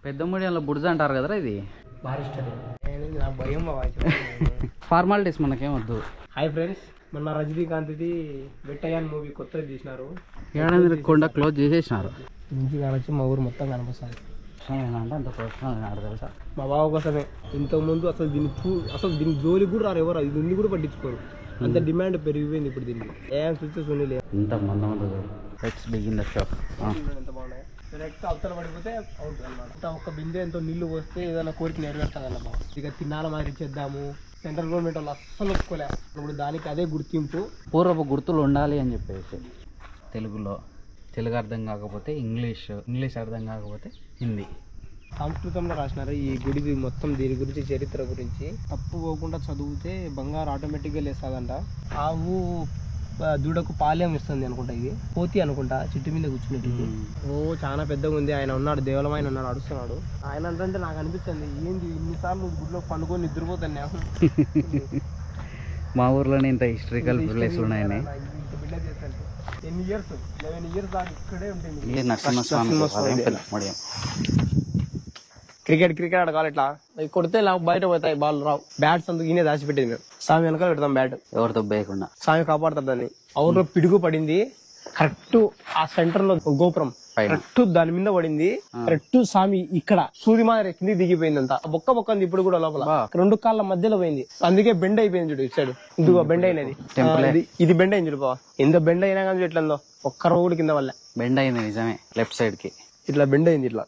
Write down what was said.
పెద్ద మీడియంలో బుడ్జ అంటారు కదరా ఇది భారీ స్టడీ నాకు భయం ఫార్మాలిటీస్ మనకేమొద్దు. హాయ్ ఫ్రెండ్స్, మొన్న రజనీకాంత్ది వెట్టయాన్ మూవీ కొత్తది తీసినారు. ఏడాది కొండ క్లోజ్ చేసేసినారు. నుంచి కానొచ్చి మా ఊరు మొత్తం కనిపిస్తుంది. అంటే అంత ప్రొఫెషనల్ ఆడ తెలుసా. మా బావ కోసమే. ఇంతకుముందు అసలు దీని జోలి కూడా రారు, ఎవరు ఇది ఉంది కూడా పట్టించుకోరు. అంత డిమాండ్ పెరిగిపోయింది ఇప్పుడు దీనికి. ఏం చూస్తే సునీలే ఇంత మంది లెట్స్ బిగిన్ ద షో. ఎంత బాగున్నాయి. డైరెక్ట్ అవతల పడిపోతే అవుట్ అనమాట. ఒక్క బిందె ఎంతో నీళ్లు పోస్తే ఏదైనా కోరిక నెరవేరుతుంది అన్న బావ. ఇక తిన్నాల మాదిరి చేద్దాము. సెంట్రల్ గవర్నమెంట్ వాళ్ళు అస్సలు ఒప్పుకోలే. ఇప్పుడు దానికి అదే గుర్తింపు. పూర్వపు గుర్తులు ఉండాలి అని చెప్పేసి తెలుగులో, తెలుగు అర్థం కాకపోతే ఇంగ్లీష్ అర్థం కాకపోతే హిందీ. సంస్కృతంలో రాసినారు ఈ గుడిది మొత్తం, దీని గురించి చరిత్ర గురించి. తప్పు పోకుండా చదివితే బంగారు ఆటోమేటిక్గా లేస్తుందంట. ఆవు దూడకు పాలెం ఇస్తుంది అనుకుంటా. ఇది పోతి అనుకుంటా, చెట్టు మీద కూర్చున్నట్టు. ఓ చాలా పెద్దగా ఉంది. ఆయన ఉన్నాడు, దేవాలయం ఉన్నాడు, అడుస్తున్నాడు. ఆయన అంటే నాకు అనిపిస్తుంది, ఏంది ఇన్నిసార్లు గుడిలో పండుకొని నిద్రపోతాను. మా ఊర్లోనే ఇంత హిస్టరికల్ ప్లేస్లు ఉన్నాయని. బిడ్డ చేస్తాను 10 years 11 years దాకా ఇక్కడే ఉంటుంది. నరసింహస్వామి క్రికెట్ ఆడకాలి. ఇట్లా కొడితే బయట పోతాయి, బాల్ రావు. బ్యాట్స్ అందుకు ఈయన దాచిపెట్టేది. మేము స్వామి వెనకాల పెడతాం బ్యాట్, ఎవరితో బేయకుండా. స్వామి కాపాడుతారు దాన్ని. అవును, పిడుగు పడింది కరెక్ట్ ఆ సెంటర్ లో గోపురం కరెక్ట్ దాని మీద పడింది. కరెక్ట్ స్వామి ఇక్కడ సూది మాదిరి కింది దిగిపోయిందంట. బొక్క ఉంది ఇప్పుడు కూడా లోపల 2 కాళ్ళ మధ్యలో పోయింది. అందుకే బెండ్ అయిపోయింది చూడు ఇచ్చాడు. ఇదిగో బెండ్ అయినది, ఇది బెండ్ అయింది చూడు. ఎంత బెండ్ అయినా కానీ ఎట్లా ఒక్క రోడ్డు కింద వల్ల బెండ్ అయింది నిజమే. లెఫ్ట్ సైడ్ కి ఇట్లా బెండ్ అయింది. ఇట్లా